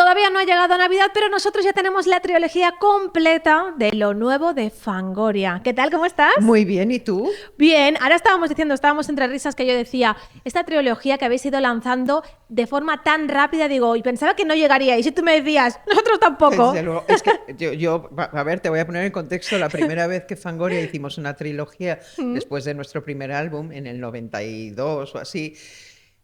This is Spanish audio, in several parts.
Todavía no ha llegado Navidad, pero nosotros ya tenemos la trilogía completa de lo nuevo de Fangoria. ¿Qué tal? ¿Cómo estás? Muy bien, ¿y tú? Bien, ahora estábamos entre risas que yo decía, esta trilogía que habéis ido lanzando de forma tan rápida, digo, y pensaba que no llegaría, y si tú me decías, nosotros tampoco. Desde luego, es que a ver, te voy a poner en contexto, la primera vez que Fangoria hicimos una trilogía después de nuestro primer álbum, en el 92 o así,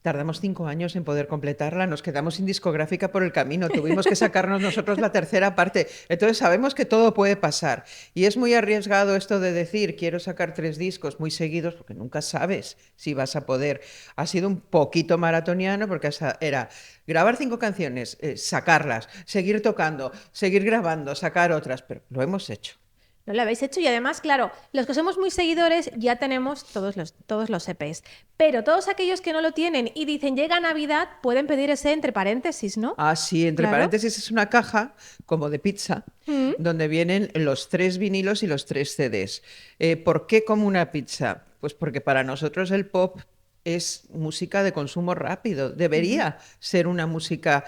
tardamos 5 años en poder completarla, nos quedamos sin discográfica por el camino, tuvimos que sacarnos nosotros la tercera parte, entonces sabemos que todo puede pasar y es muy arriesgado esto de decir quiero sacar 3 discos muy seguidos porque nunca sabes si vas a poder. Ha sido un poquito maratoniano porque era grabar 5 canciones, sacarlas, seguir tocando, seguir grabando, sacar otras, pero lo hemos hecho. No lo habéis hecho y además, claro, los que somos muy seguidores ya tenemos todos los EPs. Pero todos aquellos que no lo tienen y dicen llega Navidad, pueden pedir ese entre paréntesis, ¿no? Ah, sí, entre Claro. paréntesis es una caja como de pizza donde vienen los 3 vinilos y los 3 CDs. ¿Por qué como una pizza? Pues porque para nosotros el pop es música de consumo rápido. Debería ser una música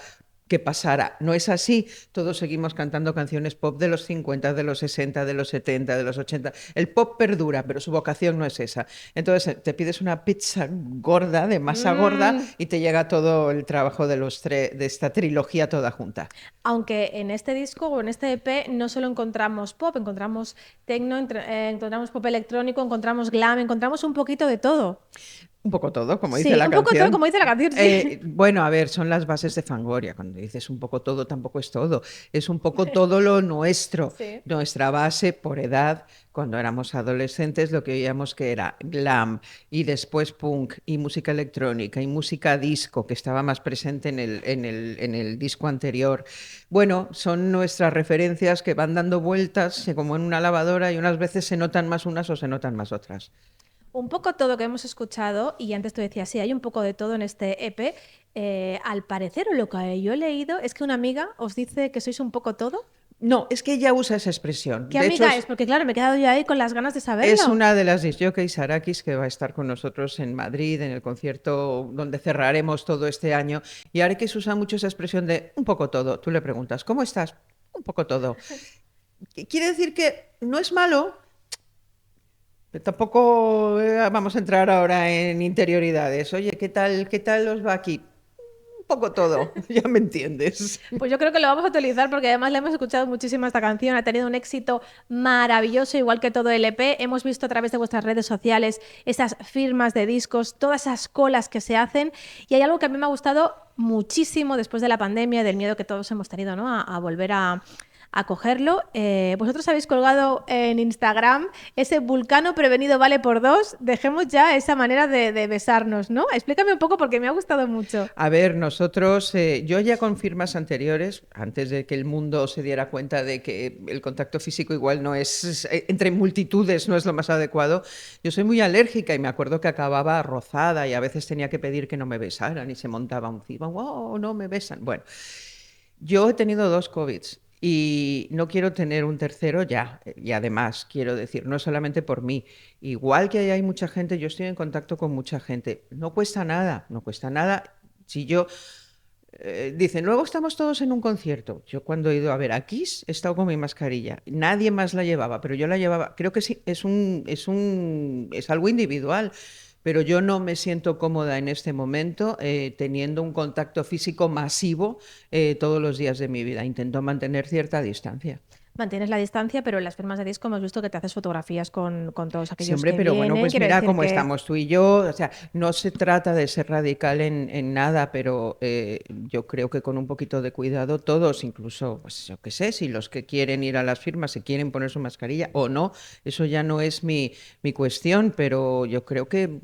que pasara. No es así. Todos seguimos cantando canciones pop de los 50, de los 60, de los 70, de los 80. El pop perdura, pero su vocación no es esa. Entonces te pides una pizza gorda, de masa gorda, y te llega todo el trabajo de de esta trilogía toda junta. Aunque en este disco o en este EP no solo encontramos pop, encontramos techno, encontramos pop electrónico, encontramos glam, encontramos un poquito de todo. Un poco todo, como dice Sí, la un poco todo, canción. como dice la canción, sí. Bueno, a ver, son las bases de Fangoria. Cuando dices un poco todo, tampoco es todo. Es un poco todo lo nuestro. Sí. Nuestra base por edad, cuando éramos adolescentes, lo que oíamos que era glam y después punk y música electrónica y música disco, que estaba más presente en el disco anterior. Bueno, son nuestras referencias que van dando vueltas como en una lavadora y unas veces se notan más unas o se notan más otras. Un poco todo que hemos escuchado, y antes tú decías, sí, hay un poco de todo en este EP. Al parecer, o lo que yo he leído, es que una amiga os dice que sois un poco todo. No, es que ella usa esa expresión. ¿Qué De hecho, amiga es? Porque claro, me he quedado yo ahí con las ganas de saberlo. es una de las discjockeys Arakis que va a estar con nosotros en Madrid, en el concierto donde cerraremos todo este año. Y Arakis usa mucho esa expresión de un poco todo. Tú le preguntas, ¿cómo estás? Un poco todo. Quiere decir que no es malo, pero tampoco vamos a entrar ahora en interioridades. Oye, qué tal os va aquí? Un poco todo, ya me entiendes. Pues yo creo que lo vamos a utilizar porque además le hemos escuchado muchísimo esta canción, ha tenido un éxito maravilloso, igual que todo el EP. Hemos visto a través de vuestras redes sociales esas firmas de discos, todas esas colas que se hacen, y hay algo que a mí me ha gustado muchísimo después de la pandemia, del miedo que todos hemos tenido, ¿no? A volver a cogerlo. Vosotros habéis colgado en Instagram ese vulcano prevenido vale por 2. Dejemos ya esa manera de besarnos, ¿no? Explícame un poco porque me ha gustado mucho. A ver, nosotros, yo ya con firmas anteriores, antes de que el mundo se diera cuenta de que el contacto físico igual no es, entre multitudes no es lo más adecuado, yo soy muy alérgica y me acuerdo que acababa rozada y a veces tenía que pedir que no me besaran y se montaba un cibo, wow, no me besan. Bueno, yo he tenido 2 COVIDs. Y no quiero tener un tercero ya. Y además, quiero decir, no solamente por mí. Igual que hay mucha gente, yo estoy en contacto con mucha gente. No cuesta nada, no cuesta nada. Si yo... dicen, luego estamos todos en un concierto. Yo cuando he ido a ver a Kiss he estado con mi mascarilla. Nadie más la llevaba, pero yo la llevaba. Creo que sí, es algo individual. Pero yo no me siento cómoda en este momento teniendo un contacto físico masivo todos los días de mi vida. Intento mantener cierta distancia. Mantienes la distancia, pero en las firmas de disco hemos visto que te haces fotografías con todos Sí, aquellos hombre, que pero bueno, vienen. pues Quiero mira decir cómo que estamos tú y yo. O sea, no se trata de ser radical en nada, pero yo creo que con un poquito de cuidado todos, incluso, pues yo qué sé, si los que quieren ir a las firmas se quieren poner su mascarilla o no, eso ya no es mi cuestión, pero yo creo que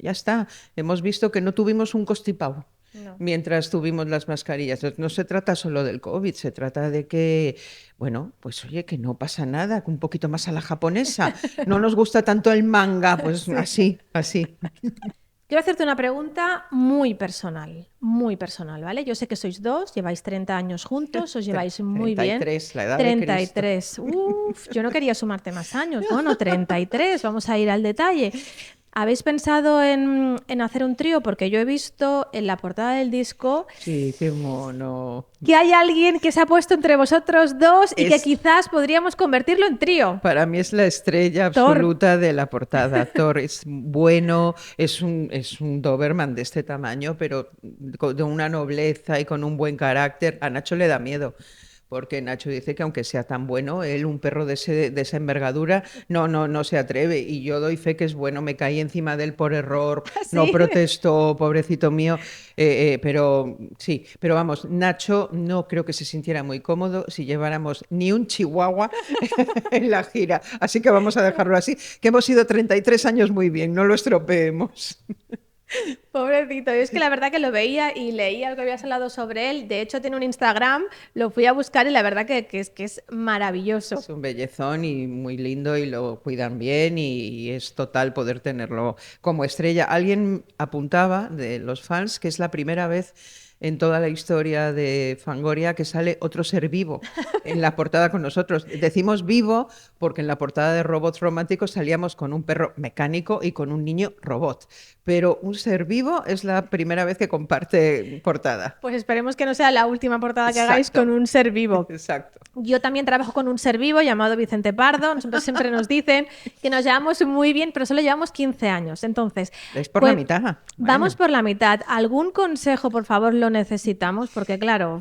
ya está. Hemos visto que no tuvimos un constipado. no. Mientras tuvimos las mascarillas. No se trata solo del COVID, se trata de que, bueno, pues oye, que no pasa nada, que un poquito más a la japonesa. No nos gusta tanto el manga, pues Sí. así. Quiero hacerte una pregunta muy personal, ¿vale? Yo sé que sois dos, lleváis 30 años juntos, os lleváis muy bien. 33, la edad de Cristo. 33. Uf, yo no quería sumarte más años. Bueno, 33, vamos a ir al detalle. ¿Habéis pensado en hacer un trío? Porque yo he visto en la portada del disco Sí, qué mono. que hay alguien que se ha puesto entre vosotros dos y que quizás podríamos convertirlo en trío. Para mí es la estrella Thor. absoluta de la portada. Thor es bueno, es un Doberman de este tamaño, pero de una nobleza y con un buen carácter. A Nacho le da miedo, porque Nacho dice que aunque sea tan bueno, él, un perro de esa envergadura, no se atreve. Y yo doy fe que es bueno, me caí encima de él por error, no ¿Sí? protestó, pobrecito mío. Pero sí, pero vamos, Nacho no creo que se sintiera muy cómodo si lleváramos ni un chihuahua en la gira. Así que vamos a dejarlo así, que hemos ido 33 años muy bien, no lo estropeemos. Pobrecito, yo es que la verdad que lo veía y leía lo que habías hablado sobre él. De hecho, tiene un Instagram, lo fui a buscar y la verdad que es maravilloso. Es un bellezón y muy lindo y lo cuidan bien y es total poder tenerlo como estrella. Alguien apuntaba de los fans que es la primera vez en toda la historia de Fangoria que sale otro ser vivo en la portada con nosotros. Decimos vivo porque en la portada de Robots Románticos salíamos con un perro mecánico y con un niño robot, pero un ser vivo es la primera vez que comparte portada. Pues esperemos que no sea la última portada que hagáis Exacto. con un ser vivo. Exacto. Yo también trabajo con un ser vivo llamado Vicente Pardo. Nosotros siempre nos dicen que nos llevamos muy bien, pero solo llevamos 15 años. Entonces, Es por pues, la mitad. vamos Bueno. por la mitad. ¿Algún consejo, por favor, lo necesitamos? Porque claro,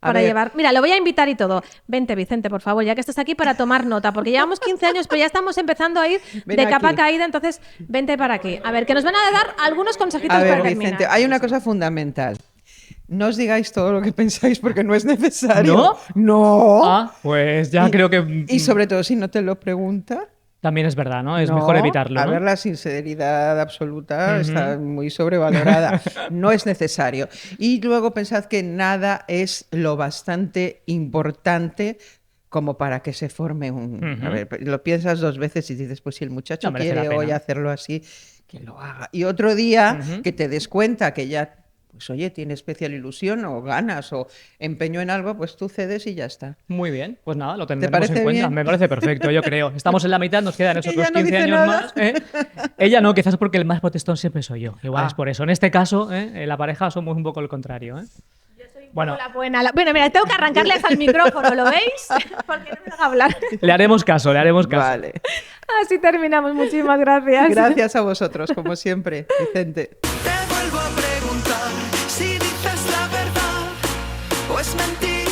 A para ver. llevar... Mira, lo voy a invitar y todo. Vente, Vicente, por favor, ya que estás aquí para tomar nota, porque llevamos 15 años, pero ya estamos empezando a ir Ven de capa aquí. caída, entonces vente para aquí. A ver, que nos van a dar algunos consejitos A ver, para terminar. Vicente, hay una cosa fundamental. No os digáis todo lo que pensáis porque no es necesario. ¿No? No. Ah, pues ya Y- creo que Y sobre todo si no te lo pregunta. también es verdad, ¿no? Es No. mejor evitarlo, A ¿no? ver, la sinceridad absoluta está muy sobrevalorada. No es necesario. Y luego pensad que nada es lo bastante importante como para que se forme un... A ver, lo piensas dos veces y dices, pues si el muchacho No merece la quiere hoy pena. hacerlo así, que lo haga. Y otro día que te des cuenta que ya, pues oye, tiene especial ilusión o ganas o empeño en algo, pues tú cedes y ya está. Muy bien, pues nada, lo tendremos parece en cuenta. bien? Me parece perfecto, yo creo. Estamos en la mitad, nos quedan esos Ella otros no 15 dice años nada. más. ¿Eh? Ella no, quizás porque el más protestón siempre soy yo. Igual Ah. es por eso. En este caso, en la pareja somos un poco el contrario. ¿eh? Bueno, La buena, Bueno, mira, tengo que arrancarles al micrófono, ¿lo veis? Porque no me deja hablar. le haremos caso, le haremos caso. Vale. Así terminamos. Muchísimas gracias. Gracias a vosotros, como siempre, Vicente. Te vuelvo a preguntar si dices la verdad o es mentira.